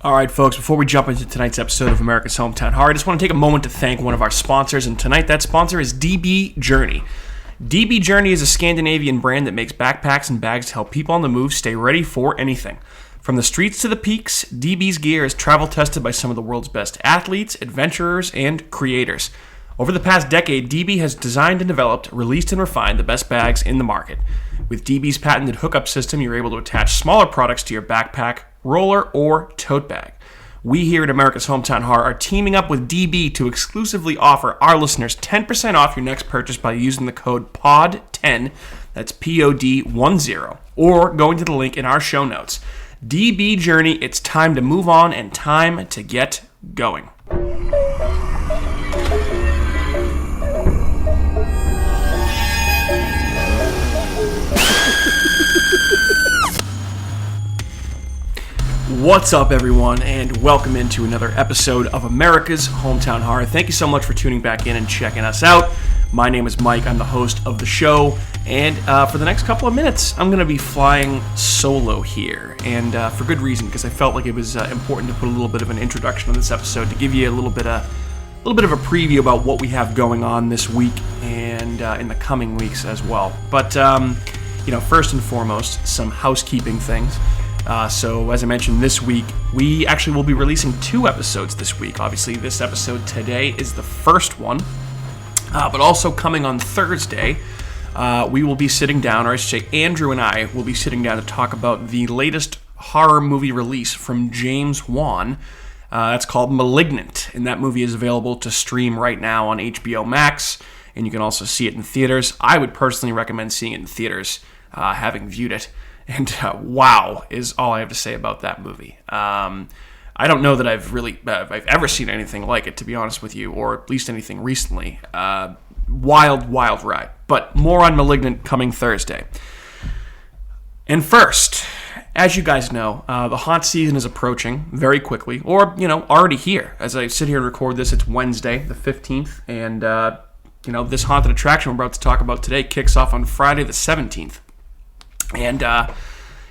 All right, folks, before we jump into tonight's episode of America's Hometown Horror, I just want to take a moment to thank one of our sponsors, and tonight that sponsor is DB Journey. DB Journey is a Scandinavian brand that makes backpacks and bags to help people on the move stay ready for anything. From the streets to the peaks, DB's gear is travel tested by some of the world's best athletes, adventurers, and creators. Over the past decade, DB has designed and developed, released, and refined the best bags in the market. With DB's patented hookup system, you're able to attach smaller products to your backpack, roller, or tote bag. We here at America's Hometown Horror are teaming up with DB to exclusively offer our listeners 10% off your next purchase by using the code POD10, that's POD10, or going to the link in our show notes. DB Journey, it's time to move on and time to get going. What's up, everyone, and welcome into another episode of America's Hometown Horror. Thank you so much for tuning back in and checking us out. My name is Mike. I'm the host of the show, and for the next couple of minutes, I'm going to be flying solo here, and for good reason, because I felt like it was important to put a little bit of an introduction on this episode to give you a little bit of a preview about what we have going on this week and in the coming weeks as well. But first and foremost, some housekeeping things. So as I mentioned, this week, we actually will be releasing 2 episodes this week. Obviously, this episode today is the first one, but also coming on Thursday, we will be sitting down, or I should say Andrew and I will be sitting down to talk about the latest horror movie release from James Wan. That's called Malignant, and that movie is available to stream right now on HBO Max, and you can also see it in theaters. I would personally recommend seeing it in theaters, having viewed it. And wow is all I have to say about that movie. I don't know that I've ever seen anything like it, to be honest with you, or at least anything recently. Wild ride. But more on Malignant coming Thursday. And first, as you guys know, the haunt season is approaching very quickly, or, already here. As I sit here and record this, it's Wednesday, the 15th, and, this haunted attraction we're about to talk about today kicks off on Friday the 17th. And,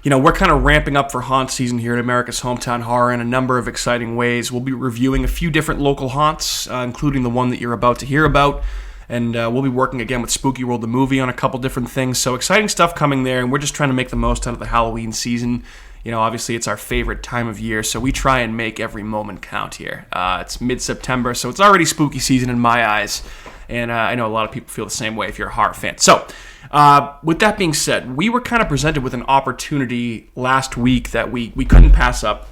we're kind of ramping up for haunt season here at America's Hometown Horror in a number of exciting ways. We'll be reviewing a few different local haunts, including the one that you're about to hear about. And we'll be working again with Spooky World, the movie, on a couple different things. So exciting stuff coming there, and we're just trying to make the most out of the Halloween season. Obviously it's our favorite time of year, so we try and make every moment count here. It's mid-September, so it's already spooky season in my eyes. And I know a lot of people feel the same way if you're a horror fan. So, with that being said, we were kind of presented with an opportunity last week that we couldn't pass up,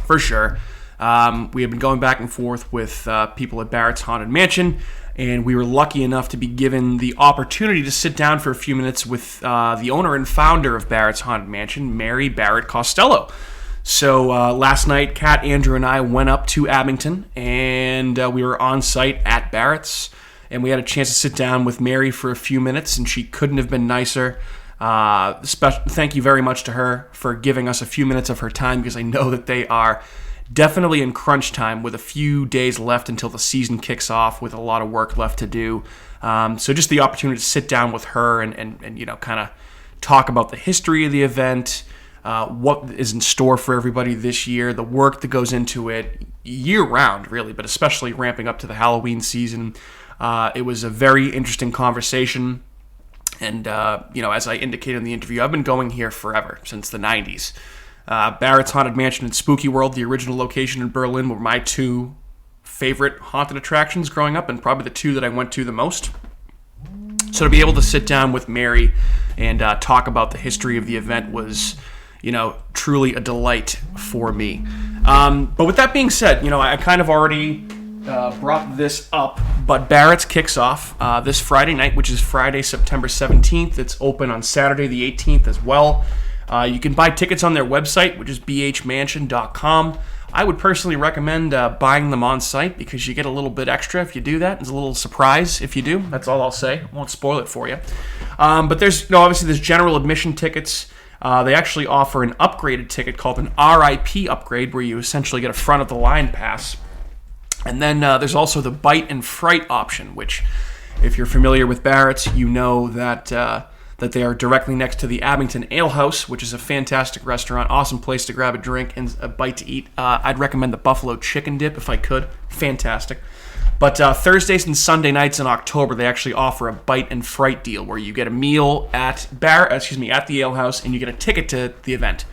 for sure. We have been going back and forth with people at Barrett's Haunted Mansion, and we were lucky enough to be given the opportunity to sit down for a few minutes with the owner and founder of Barrett's Haunted Mansion, Mary Barrett Costello. So last night, Kat, Andrew, and I went up to Abington, and we were on site at Barrett's. And we had a chance to sit down with Mary for a few minutes, and she couldn't have been nicer. Thank you very much to her for giving us a few minutes of her time, because I know that they are definitely in crunch time with a few days left until the season kicks off, with a lot of work left to do. So just the opportunity to sit down with her and kind of talk about the history of the event, what is in store for everybody this year, the work that goes into it year-round, really, but especially ramping up to the Halloween season. It was a very interesting conversation, and, as I indicated in the interview, I've been going here forever, since the 90s. Barrett's Haunted Mansion and Spooky World, the original location in Berlin, were my 2 favorite haunted attractions growing up, and probably the 2 that I went to the most. So to be able to sit down with Mary and talk about the history of the event was, truly a delight for me. But with that being said, I kind of already brought this up, but Barrett's kicks off this Friday night, which is Friday, September 17th. It's open on Saturday the 18th as well. You can buy tickets on their website, which is bhmansion.com. I would personally recommend buying them on site, because you get a little bit extra if you do that. It's a little surprise if you do. That's all I'll say. I won't spoil it for you. But there's obviously there's general admission tickets. They actually offer an upgraded ticket called an RIP upgrade, where you essentially get a front of the line pass. And then there's also the Bite and Fright option, which, if you're familiar with Barrett's, you know that that they are directly next to the Abington Ale House, which is a fantastic restaurant, awesome place to grab a drink and a bite to eat. I'd recommend the buffalo chicken dip if I could. Fantastic. But Thursdays and Sunday nights in October, they actually offer a bite and fright deal where you get a meal at the Ale House and you get a ticket to the event.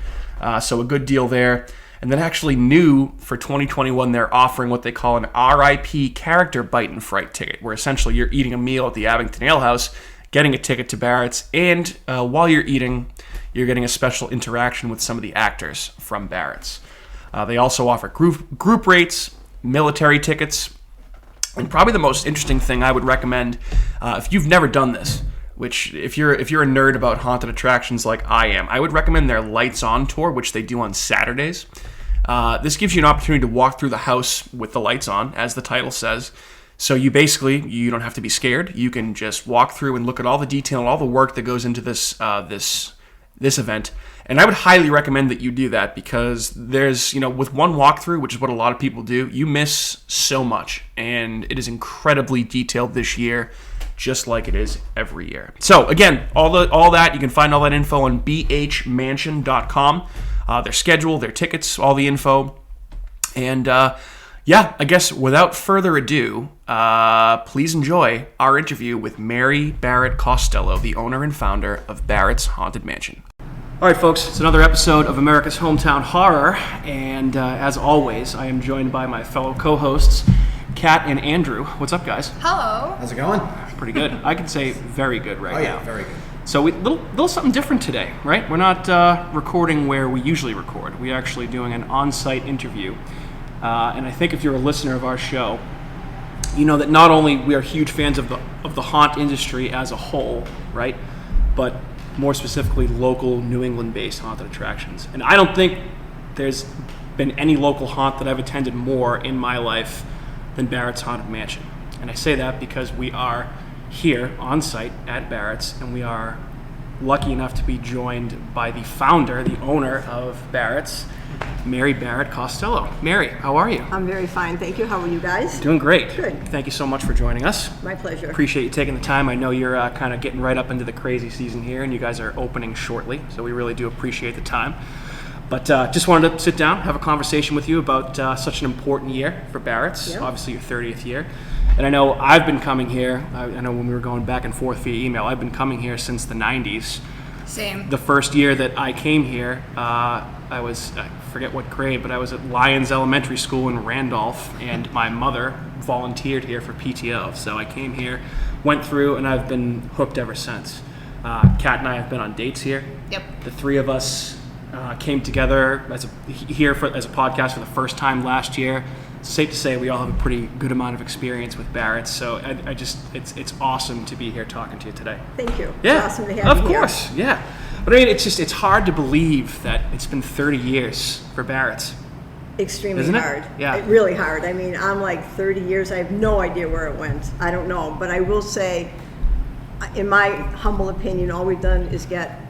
So a good deal there. And then actually new for 2021, they're offering what they call an RIP character bite and fright ticket, where essentially you're eating a meal at the Abington Ale House, getting a ticket to Barrett's, and while you're eating, you're getting a special interaction with some of the actors from Barrett's. They also offer group rates, military tickets, and probably the most interesting thing I would recommend, if you've never done this, which if you're a nerd about haunted attractions like I am, I would recommend their Lights On tour, which they do on Saturdays. This gives you an opportunity to walk through the house with the lights on, as the title says. So you don't have to be scared. You can just walk through and look at all the detail and all the work that goes into this event. And I would highly recommend that you do that because there's, with one walkthrough, which is what a lot of people do, you miss so much. And it is incredibly detailed this year, just like it is every year. So again, all that, you can find all that info on bhmansion.com. Their schedule, their tickets, all the info. And I guess without further ado, please enjoy our interview with Mary Barrett Costello, the owner and founder of Barrett's Haunted Mansion. All right, folks, it's another episode of America's Hometown Horror, and as always, I am joined by my fellow co-hosts, Kat and Andrew. What's up, guys? Hello. How's it going? Pretty good. I can say very good now. Very good. So little something different today, right? We're not recording where we usually record. We're actually doing an on-site interview, and I think if you're a listener of our show, you know that not only we are huge fans of the haunt industry as a whole, right, but more specifically local New England-based haunted attractions. And I don't think there's been any local haunt that I've attended more in my life than Barrett's Haunted Mansion. And I say that because we are here on site at Barrett's, and we are lucky enough to be joined by the founder, the owner of Barrett's, Mary Barrett Costello. Mary, how are you? I'm very fine, thank you. How are you guys? Doing great. Good. Thank you so much for joining us. My pleasure. Appreciate you taking the time. I know you're kind of getting right up into the crazy season here, and you guys are opening shortly, so we really do appreciate the time. But just wanted to sit down, have a conversation with you about such an important year for Barrett's, Yeah. Obviously your 30th year. And I know I've been coming here, I know when we were going back and forth via email, I've been coming here since the 90s. Same. The first year that I came here, I forget what grade, but I was at Lyons Elementary School in Randolph, and my mother volunteered here for PTO. So I came here, went through, and I've been hooked ever since. Kat and I have been on dates here. Yep. The three of us came together as a podcast for the first time last year. It's safe to say we all have a pretty good amount of experience with Barrett's, so it's awesome to be here talking to you today. Thank you. Yeah, It's awesome to have you here. of course, yeah. But I mean, it's hard to believe that it's been 30 years for Barrett's. Extremely Isn't it? hard. Yeah. Really hard. I mean, I'm like 30 years. I have no idea where it went. I don't know. But I will say, in my humble opinion, all we've done is get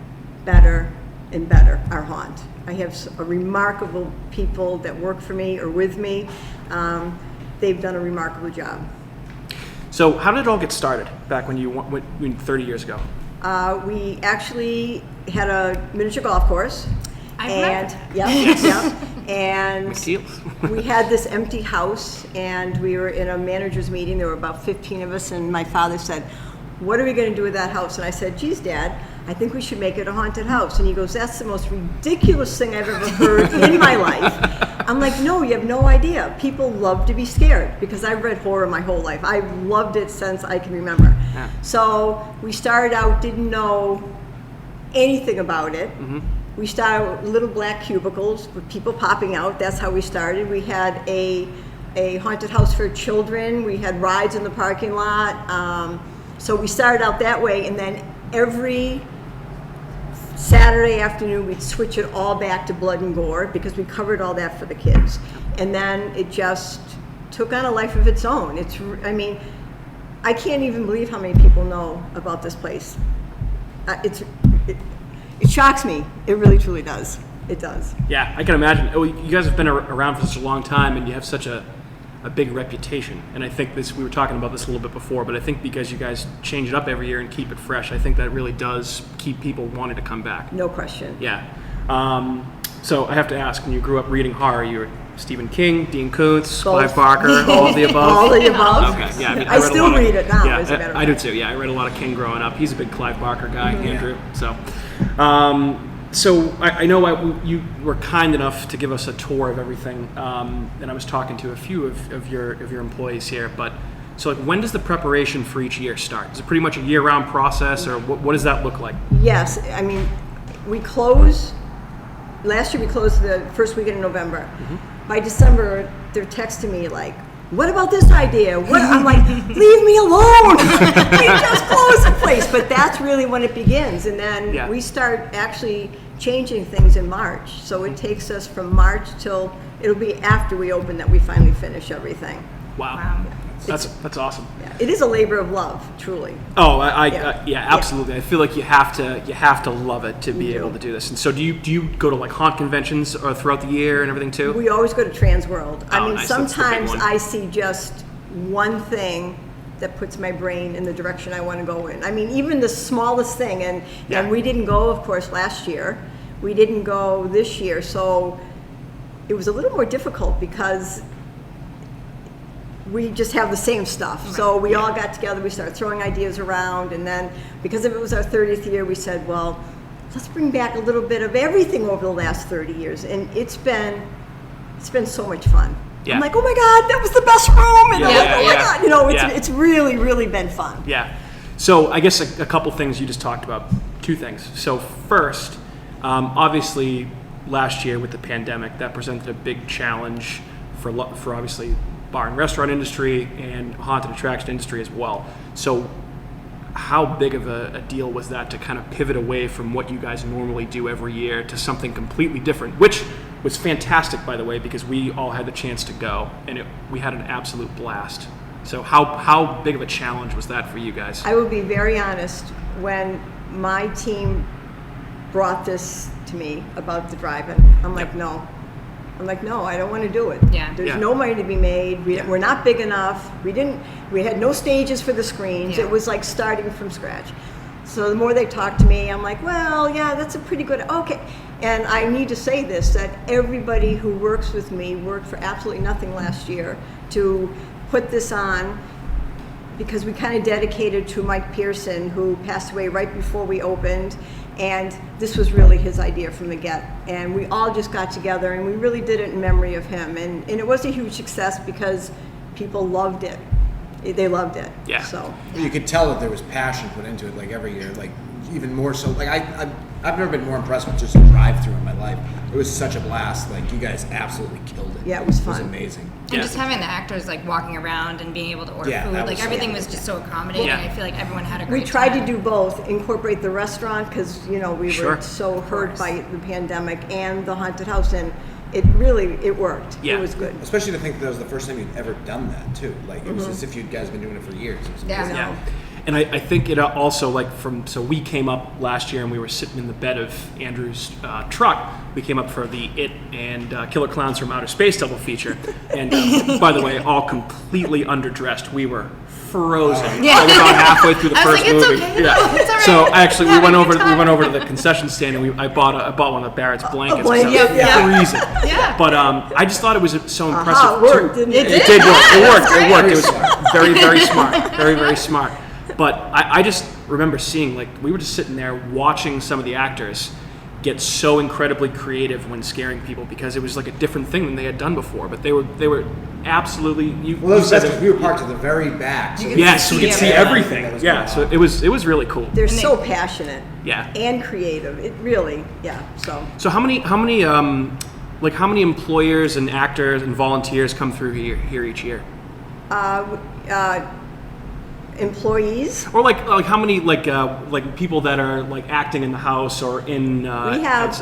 better and better, our haunt. I have a remarkable people that work for me or with me. They've done a remarkable job. So how did it all get started back when you went 30 years ago? We actually had a miniature golf course. I've And we had this empty house, and we were in a manager's meeting. There were about 15 of us, and my father said, "What are we going to do with that house?" And I said, "Geez, Dad, I think we should make it a haunted house." And he goes, "That's the most ridiculous thing I've ever heard in my life." I'm like, "No, you have no idea. People love to be scared," because I've read horror my whole life. I've loved it since I can remember. Yeah. So we started out, didn't know anything about it. Mm-hmm. We started with little black cubicles with people popping out. That's how we started. We had a haunted house for children. We had rides in the parking lot. So we started out that way, and then every Saturday afternoon we'd switch it all back to blood and gore because we covered all that for the kids. And then it just took on a life of its own. I can't even believe how many people know about this place. It shocks me. It really, truly does. It does. Yeah, I can imagine. Oh, you guys have been around for such a long time, and you have such a a big reputation. And I think we were talking about this a little bit before, but I think because you guys change it up every year and keep it fresh, I think that really does keep people wanting to come back. No question. Yeah. So I have to ask, when you grew up reading horror, you were Stephen King, Dean Koontz, Clive Barker, all of the above? All of the above. Okay, yeah. I still read it now, as a matter of fact. I do too, yeah. I read a lot of King growing up. He's a big Clive Barker guy, Andrew. So I know you were kind enough to give us a tour of everything, and I was talking to a few of your employees here, but so like, when does the preparation for each year start? Is it pretty much a year-round process, or what does that look like? Yes, I mean, we close. Last year we closed the first weekend in November. Mm-hmm. By December, they're texting me like, "What about this idea?" I'm like, "Leave me alone! We just closed the place." But that's really when it begins, and then we start actually changing things in March. So it takes us from March till it'll be after we open that we finally finish everything. Wow. That's awesome. Yeah, it is a labor of love, truly. Oh, absolutely. I feel like you have to love it to be able to do this. And so, do you go to like haunt conventions or throughout the year and everything too? We always go to Trans World. I mean, nice. Sometimes I see just one thing that puts my brain in the direction I want to go in. I mean, even the smallest thing, and we didn't go, of course, last year. We didn't go this year, so it was a little more difficult because we just have the same stuff. So we all got together, we started throwing ideas around, and then because it was our 30th year, we said, well, let's bring back a little bit of everything over the last 30 years. And it's been so much fun. Yeah. I'm like, oh my God, that was the best room. And I'm like, oh my God, you know, it's really, really been fun. Yeah. So I guess a couple things you just talked about, two things. So first, obviously last year with the pandemic, that presented a big challenge for obviously bar and restaurant industry and haunted attraction industry as well. So how big of a deal was that to kind of pivot away from what you guys normally do every year to something completely different, which was fantastic, by the way, because we all had the chance to go and we had an absolute blast. So how big of a challenge was that for you guys? I will be very honest, when my team brought this to me about the drive-in, I'm like, no, I don't want to do it. Yeah. There's no money to be made. We're not big enough. We had no stages for the screens. It was like starting from scratch. So the more they talked to me, I'm like, well, yeah, that's a pretty good, okay. And I need to say this, that everybody who works with me worked for absolutely nothing last year to put this on, because we kind of dedicated to Mike Pearson, who passed away right before we opened. And this was really his idea from the get. And we all just got together and we really did it in memory of him. And it was a huge success because people loved it. They loved it. Yeah. So you could tell that there was passion put into it, like every year, like even more so. Like I've never been more impressed with just a drive-through in my life. It was such a blast. Like, you guys absolutely killed it. Yeah, it was fun. It was amazing. And just having the actors like walking around and being able to order food, like everything was just so accommodating. I feel like everyone had a great We tried time. to do both, incorporate the restaurant, because we were so hurt by the pandemic, and the haunted house, and it worked. Yeah. It was good. Especially to think that was the first time you'd ever done that too. Like, it was as if you guys been doing it for years. It was amazing. Yeah. And I think it also, like, so we came up last year and we were sitting in the bed of Andrew's truck. We came up for the It and Killer Clowns from Outer Space double feature. And by the way, all completely underdressed. We were frozen. Yeah. About halfway through the first like, it's movie. okay, though. It's all right. So actually, we went over to the concession stand and I bought one of Barrett's blankets. blanket, It was freezing. Yeah. But I just thought it was so impressive. It worked, didn't it? It did work. It worked. It was very, very smart. Very, very smart. But I just remember seeing, like, we were just sitting there watching some of the actors get so incredibly creative when scaring people, because it was like a different thing than they had done before. But they were absolutely. We were parked at the very back. So yes, we could see everything. Yeah, so it was really cool. They're so passionate. Yeah. And creative. It really, So how many employers and actors and volunteers come through here each year? Employees. Or like how many like people that are like acting in the house or in. We have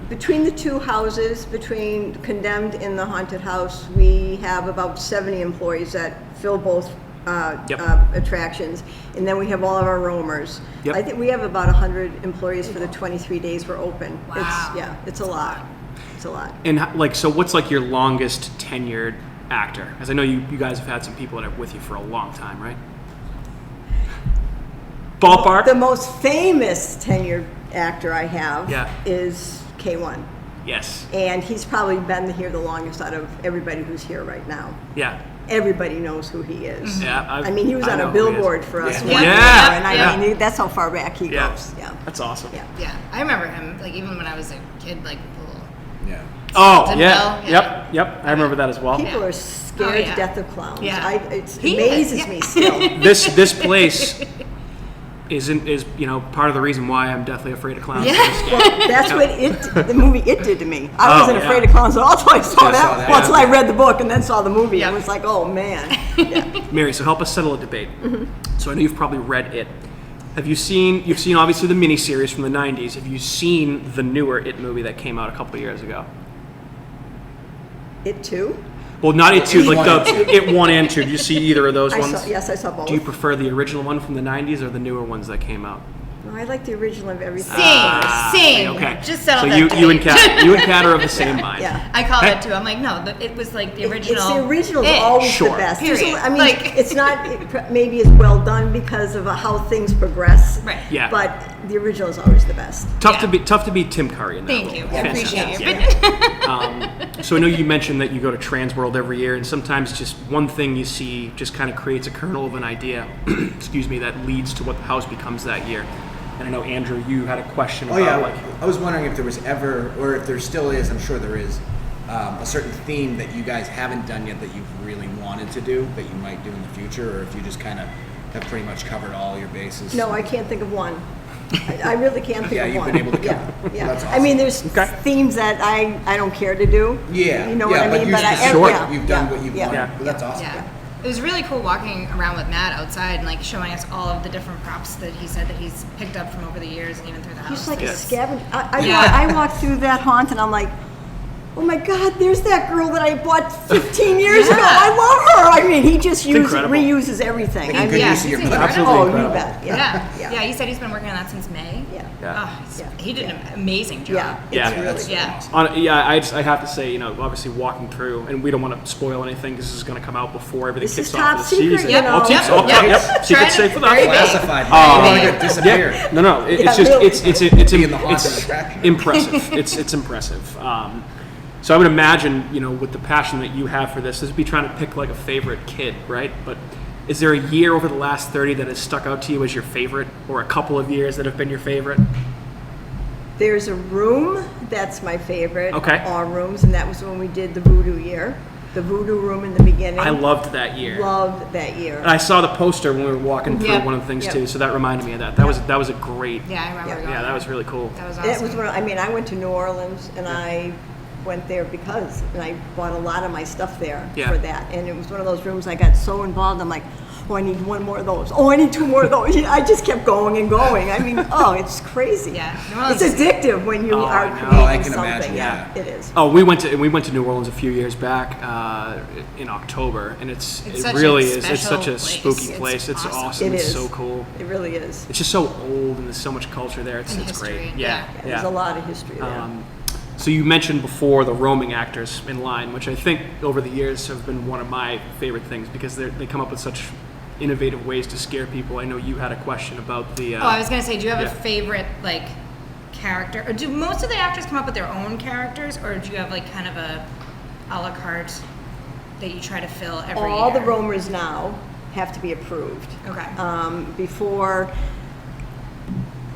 between the two houses, between Condemned and the haunted house, we have about 70 employees that fill both attractions, and then we have all of our roamers. Yep. I think we have about 100 employees for the 23 days we're open. Wow. It's a lot. It's a lot. And like, so what's like your longest tenured actor? As I know you guys have had some people that are with you for a long time, right? Ballpark? The most famous tenured actor I have is K1. Yes. And he's probably been here the longest out of everybody who's here right now. Yeah. Everybody knows who he is. Yeah. I mean, he was on a billboard for us. Yeah. And I mean, that's how far back he goes. Yeah. That's awesome. Yeah. I remember him, like, even when I was a kid, like, Yeah. Oh, yeah. Yep. I remember that as well. People are scared to death of clowns. Yeah. It amazes me still. This place is part of the reason why I'm deathly afraid of clowns. Yeah. Well, that's what the movie It did to me. I wasn't afraid of clowns at all until I saw that. Until I read the book and then saw the movie. I was like, oh man. Yeah. Mary, so help us settle a debate. So I know you've probably read It. You've seen obviously the miniseries from the 90s. Have you seen the newer It movie that came out a couple of years ago? It too? Well, not It 2, like the It 1 and 2. Did you see either of those ones? Yes, I saw both. Do you prefer the original one from the 90s or the newer ones that came out? No, I like the original of everything. Same. Okay. Just settle so that you and Kat are of the same mind. Yeah. I call that too. I'm like, no, it was like the original. It's the original is always Sure. the best. Period. I mean, Like- it's not maybe as well done because of how things progress. Right. Yeah. But the original is always the best. Tough to beat Tim Curry in that Thank role. you. I Fantastic. appreciate you. So I know you mentioned that you go to Transworld every year, and sometimes just one thing you see just kind of creates a kernel of an idea, excuse me, that leads to what the house becomes that year. And I know, Andrew, you had a question about I was wondering if there was ever, or if there still is, I'm sure there is, a certain theme that you guys haven't done yet that you've really wanted to do, that you might do in the future, or if you just kind of have pretty much covered all your bases. No, I can't think of one. I really can't think of you've one. been able to Yeah, cover. yeah. That's I mean, there's Okay. themes that I don't care to do. Yeah. You know what I mean? But you've done what you've wanted. Yeah. Well, that's awesome. Yeah. It was really cool walking around with Matt outside and like showing us all of the different props that he said that he's picked up from over the years and even through the house. He's like a Yes. scavenger. Yeah. I walk through that haunt and I'm like, oh my God, there's that girl that I bought 15 years ago. I love her. I mean, he just incredible. reuses everything. Like I a good mean, use of your he's money. Absolutely oh, incredible. you bet. Yeah. He said he's been working on that since May. Yeah. Yeah. He did an amazing job. Yeah. Yeah. It's really That's Yeah. awesome. I have to say, obviously walking through, and we don't want to spoil anything because this is going to come out before everything This kicks is off top for the secret, season. you know. Yep. Secret safe with us. Very big. Classified. You want to get disappeared. Yeah. No. It's Yeah, just really. it's Be in the haunted attraction. impressive. It's impressive. So I would imagine, with the passion that you have for this would be trying to pick like a favorite kid, right? But is there a year over the last 30 that has stuck out to you as your favorite, or a couple of years that have been your favorite? There's a room that's my favorite. Okay. All rooms, and that was when we did the voodoo year. The voodoo room in the beginning. I loved that year. Loved that year. And I saw the poster when we were walking through Yep. one of the things Yep. too, so that reminded me of that. That was a great. Yeah, I remember going. Yeah, that was really cool. That was It awesome. was I went to New Orleans and I went there and I bought a lot of my stuff there Yeah. for that. And it was one of those rooms I got so involved. I'm like, oh, I need one more of those. Oh, I need two more of those. I just kept going and going. I mean, it's crazy. Yeah. New It's Orleans- addictive when you Oh, are I know. creating I can something. imagine, Yeah, yeah. it is. Oh, we went to New Orleans a few years back in October, and it such a really is. It's special such a place. spooky It's place. It's awesome. awesome. It It's is. so cool. It really is. It's just so old, and there's so much culture there. It's And it's history, great. yeah. Yeah. There's a lot of history there. So you mentioned before the roaming actors in line, which I think over the years have been one of my favorite things because they come up with such innovative ways to scare people. I know you had a question about the. I was gonna say, do you have yeah. a favorite like character, or do most of the actors come up with their own characters, or do you have like kind of a la carte that you try to fill every All year? the roamers now have to be approved. Okay. Before,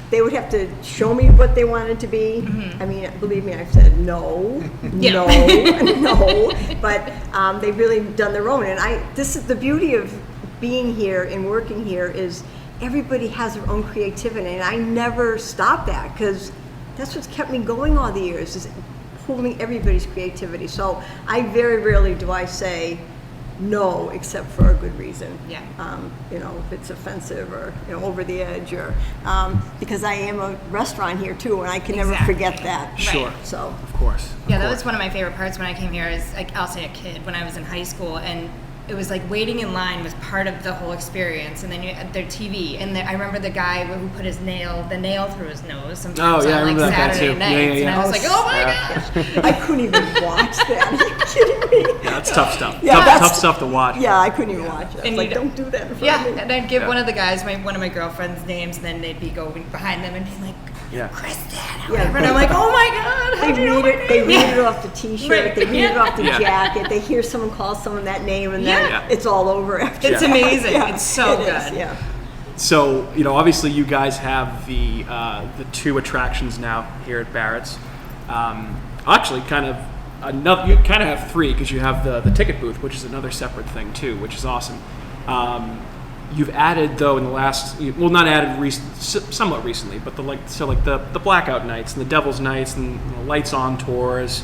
they would have to show me what they wanted to be. I mean, believe me, I've said no, Yeah. no, no, but they've really done their own. And this is the beauty of being here and working here is everybody has their own creativity, and I never stop that because that's what's kept me going all the years is holding everybody's creativity. So I very rarely do I say no, except for a good reason. Yeah. If it's offensive or over the edge, or because I am a restaurant here too, and I can never Exactly. forget that. Sure. So Of course. Yeah, that was one of my favorite parts when I came here. Is like I'll say a kid when I was in high school, and it was like waiting in line was part of the whole experience. And then you had their TV, and I remember the guy who put the nail through his nose sometimes Oh, yeah, I on like remember that guy Saturday too. nights, Yeah, yeah, and yeah. I was like, oh my gosh. I couldn't even watch that. Are you kidding me? Yeah, That's tough stuff. Yeah, tough stuff to watch. Yeah, I couldn't even watch it. I And was like, you don't do that in front Yeah, of me. and I'd give one of the guys one of my girlfriend's names, and then they'd be going behind them and be like, Yeah. Kristen, or Yeah. whatever. And I'm like, oh my God, how'd you know my name? They read it off the T-shirt. Right. They read it off the Yeah. jacket. They hear someone call someone that name, and then Yeah. it's all over after. It's that. amazing. Yeah, It's so it is, good. yeah. So, obviously you guys have the 2 attractions now here at Barrett's. Actually, kind of another. You kind of have 3 because you have the ticket booth, which is another separate thing too, which is awesome. You've added though in the last, not added somewhat recently, but the Blackout Nights and the Devil's Nights and Lights On tours.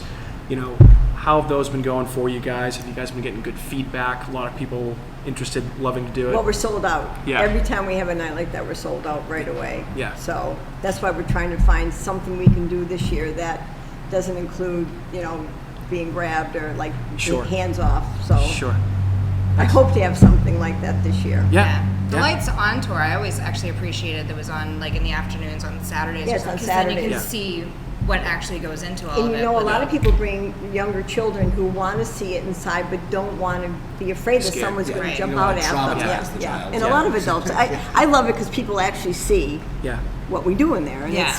How have those been going for you guys? Have you guys been getting good feedback? A lot of people interested, loving to do it. Well, we're sold out. Yeah. Every time we have a night like that, we're sold out right away. Yeah. So that's why we're trying to find something we can do this year that doesn't include, being grabbed or like Sure. hands off. So Sure. I hope to have something like that this year. Yeah. The Yeah. Lights On tour, I always actually appreciated that was on like in the afternoons on Saturdays. Yes, on because then you Saturdays. can Yeah. see what actually goes into all And of it. a but- lot of people bring younger children who want to see it inside but don't want to be afraid that Scared. someone's going Right. to jump You don't out wanna at them. traumatize the child. And Yeah. a lot of adults. I love it because people actually see Yeah. what we do in there. And Yeah.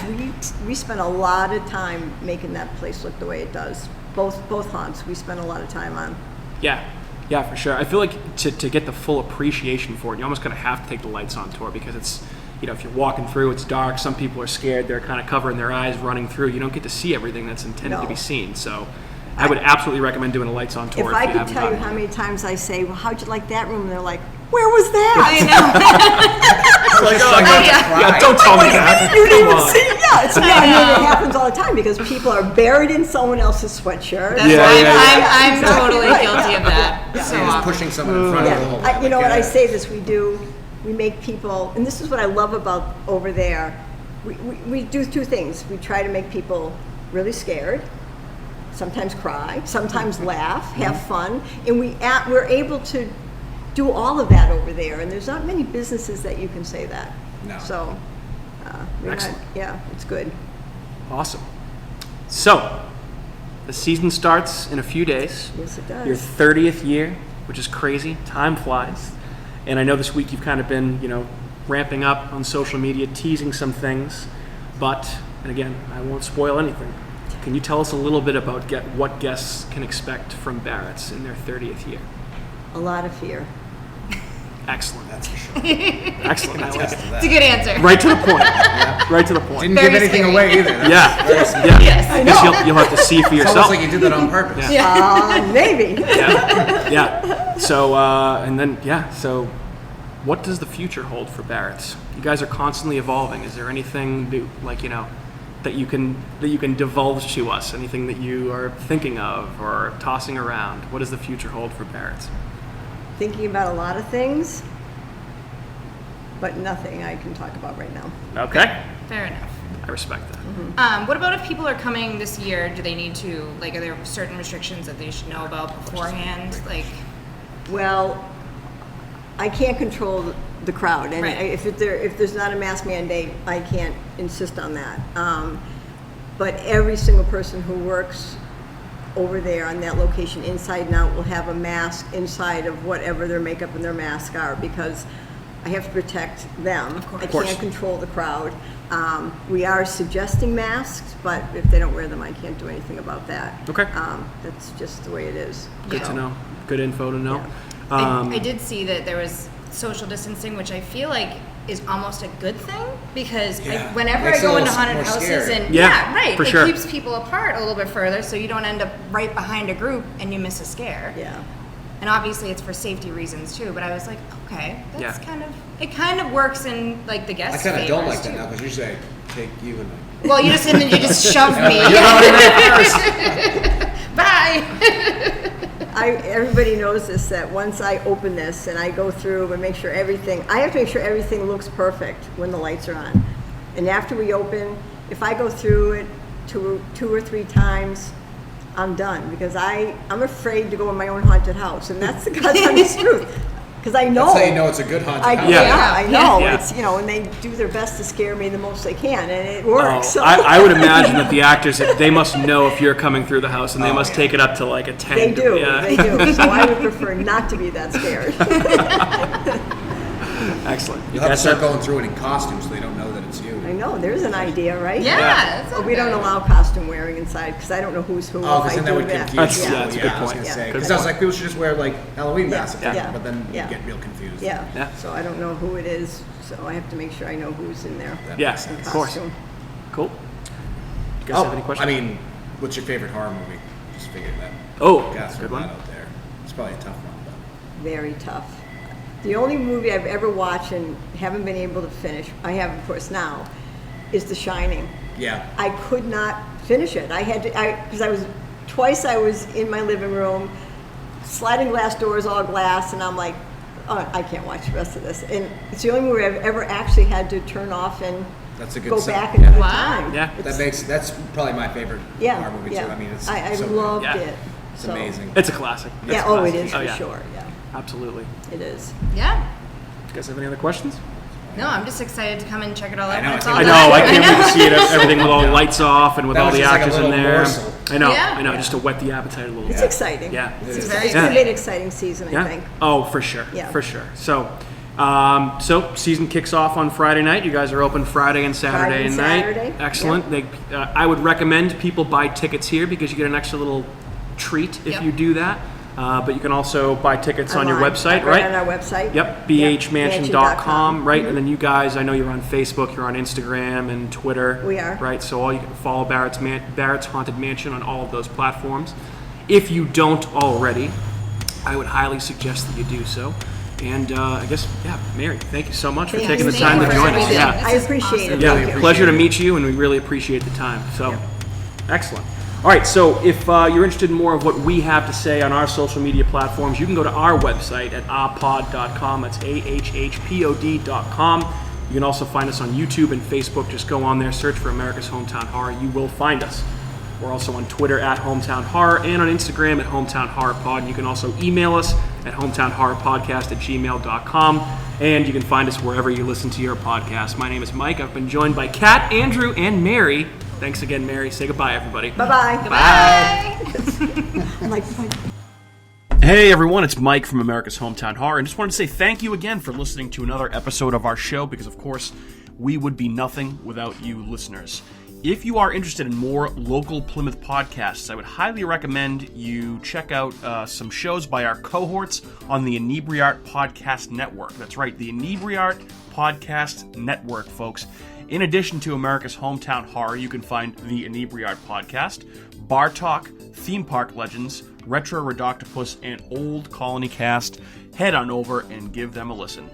we spend a lot of time making that place look the way it does. Both haunts we spend a lot of time on. Yeah, yeah, for sure. I feel like to get the full appreciation for it, you almost kind of have to take the Lights On tour because it's, if you're walking through, it's dark. Some people are scared. They're kind of covering their eyes, running through. You don't get to see everything that's intended to No. be seen. So I would absolutely recommend doing a Lights On tour If I you could haven't tell you done how it. many times I say, well, how'd you like that room? And they're like, where was that? I know. Like, Like, yeah, don't tell me that. You didn't Come even on. see it. Yeah, it happens all the time because people are buried in someone else's sweatshirt. That's Yeah, why yeah, I'm Exactly totally right. guilty of that. Yeah. So You're just often. pushing someone in front of the whole. Yeah, you know what, I say this, we make people, and this is what I love about over there, we do 2 things. We try to make people really scared, sometimes cry, sometimes laugh, have fun, and we're able to do all of that over there, and there's not many businesses that you can say that. No. So, Excellent. it's good. Awesome. So the season starts in a few days. Yes, it does. Your 30th year, which is crazy. Time flies. And I know this week you've kind of been, ramping up on social media, teasing some things. But, and again, I won't spoil anything. Can you tell us a little bit about what guests can expect from Barrett's in their 30th year? A lot of fear. Excellent. That's for sure. Excellent. I like Attest it. to that. It's a good answer. Right to the point. Right to the point. Didn't Very give anything scary. away either. That's Yeah. very scary. Yeah. Yes. I Guess know. you'll have to see for It's yourself. almost like you did that on purpose. Yeah. Maybe. Yeah. So, so what does the future hold for Barrett's? You guys are constantly evolving. Is there anything new, that you can divulge to us? Anything that you are thinking of or tossing around? What does the future hold for Barrett's? Thinking about a lot of things, but nothing I can talk about right now. Okay. Fair enough. I respect that. What about if people are coming this year? Do they need to, are there certain restrictions that they should know about beforehand? Well, I can't control the crowd, and Right. if there's not a mask mandate, I can't insist on that. But every single person who works over there on that location, inside and out, will have a mask inside of whatever their makeup and their mask are, because I have to protect them. I Of course. can't control the crowd. We are suggesting masks, but if they don't wear them, I can't do anything about that. Okay. That's just the way it is. Good So, to know. Good info to know. Yeah. I did see that there was social distancing, which I feel like is almost a good thing because Yeah. whenever Makes I it go a into little haunted more houses scary. and Yeah, right, for it sure. keeps people apart a little bit further, so you don't end up right behind a group and you miss a scare. Yeah. And obviously it's for safety reasons too. But I was like, okay, that's Yeah. it kind of works in like the I guest. kind of don't favors, like that too. now because usually I take you and Well, you just shoved me. Bye. Everybody knows this, that once I open this and I go through and make sure I have to make sure everything looks perfect when the lights are on. And after we open, if I go through it two or three times, I'm done, because I'm afraid to go in my own haunted house, and that's the God's honest truth. because I know. That's how you know it's a good haunted house. Yeah, I know. Yeah. It's, and they do their best to scare me the most they can, and it works. So. I would imagine that the actors, they must know if you're coming through the house, and they must take it up to like a 10. They do. Yeah. They do. So I would prefer not to be that scared. Excellent. You'll have to start going through it in costume so they don't know that it's you. I know. There's an idea, right? Yeah. But we don't allow costume wearing inside because I don't know who's who. Oh, because if then I that do would that. confuse Yeah, people. that's a good I was point. going to say. Yeah. Because I was like, people should just wear like Halloween masks, Yeah. but then Yeah. you get real confused. Yeah. So I don't know who it is. So I have to make sure I know who's in there. Yes, in of course. costume. Cool. You guys have any questions? I mean, what's your favorite horror movie? Just figured that. Oh, That's good one. out there. It's probably a tough one, but Very tough. The only movie I've ever watched and haven't been able to finish, I have of course now, is The Shining. yeah. I could not finish it. I had to, because twice I was in my living room, sliding glass doors, all glass, and I'm like, oh, I can't watch the rest of this. And it's the only movie I've ever actually had to turn off and That's a good go sign. back and Yeah. do the Wow. time. Yeah. That's probably my favorite horror movie too. I mean, it's I so loved Yeah. it. It's So- amazing. It's a classic. It's Yeah, a oh, it classic. is for yeah. sure. Yeah, Absolutely. it is. Yeah. You guys have any other questions? No, I'm just excited to come and check it all out. I know, when it's I all I think- know. done. I can't wait to see it. Everything with all the lights off and with That all was the just like a actors in little there. morsel. I know. Yeah. I know. Just to whet the appetite a little. It's exciting. Yeah. It's very going to be an exciting. exciting season, I Yeah. think. Oh, for sure. Yeah. For sure. So, season kicks off on Friday night. You guys are open Friday and Saturday Friday and night. Saturday. Excellent. I would recommend people buy tickets here because you get an extra little treat if Yep. you do that. But you can also buy tickets on your Online. website, Right right? on our website. Yep, Yep, bhmansion.com, right? Mhm. And then you guys, I know you're on Facebook, you're on Instagram and Twitter. We are. Right, so all you can follow Barrett's Haunted Mansion on all of those platforms. If you don't already, I would highly suggest that you do so. And I guess, Mary, thank you so much for Thank taking you the so time to much. join us. Everything. Yeah, I appreciate it. yeah, Thank you. pleasure to meet you, and we really appreciate the time. So, excellent. All right, so if you're interested in more of what we have to say on our social media platforms, you can go to our website at ahpod.com. That's ahhpod.com. You can also find us on YouTube and Facebook. Just go on there, search for America's Hometown Horror. You will find us. We're also on Twitter at Hometown Horror and on Instagram at Hometown Horror Pod. You can also email us at hometownhorrorpodcast@gmail.com. And you can find us wherever you listen to your podcast. My name is Mike. I've been joined by Kat, Andrew, and Mary. Thanks again, Mary. Say goodbye, everybody. Bye-bye. Bye. I'm like, bye. Hey everyone, it's Mike from America's Hometown Horror, and just wanted to say thank you again for listening to another episode of our show, because of course, we would be nothing without you listeners. If you are interested in more local Plymouth podcasts, I would highly recommend you check out some shows by our cohorts on the Inebriart Podcast Network. That's right, the Inebriart Podcast Network, folks. In addition to America's Hometown Horror, you can find the Inebriart Podcast, Bar Talk, Theme Park Legends, Retro Redoctopus, and Old Colony Cast. Head on over and give them a listen.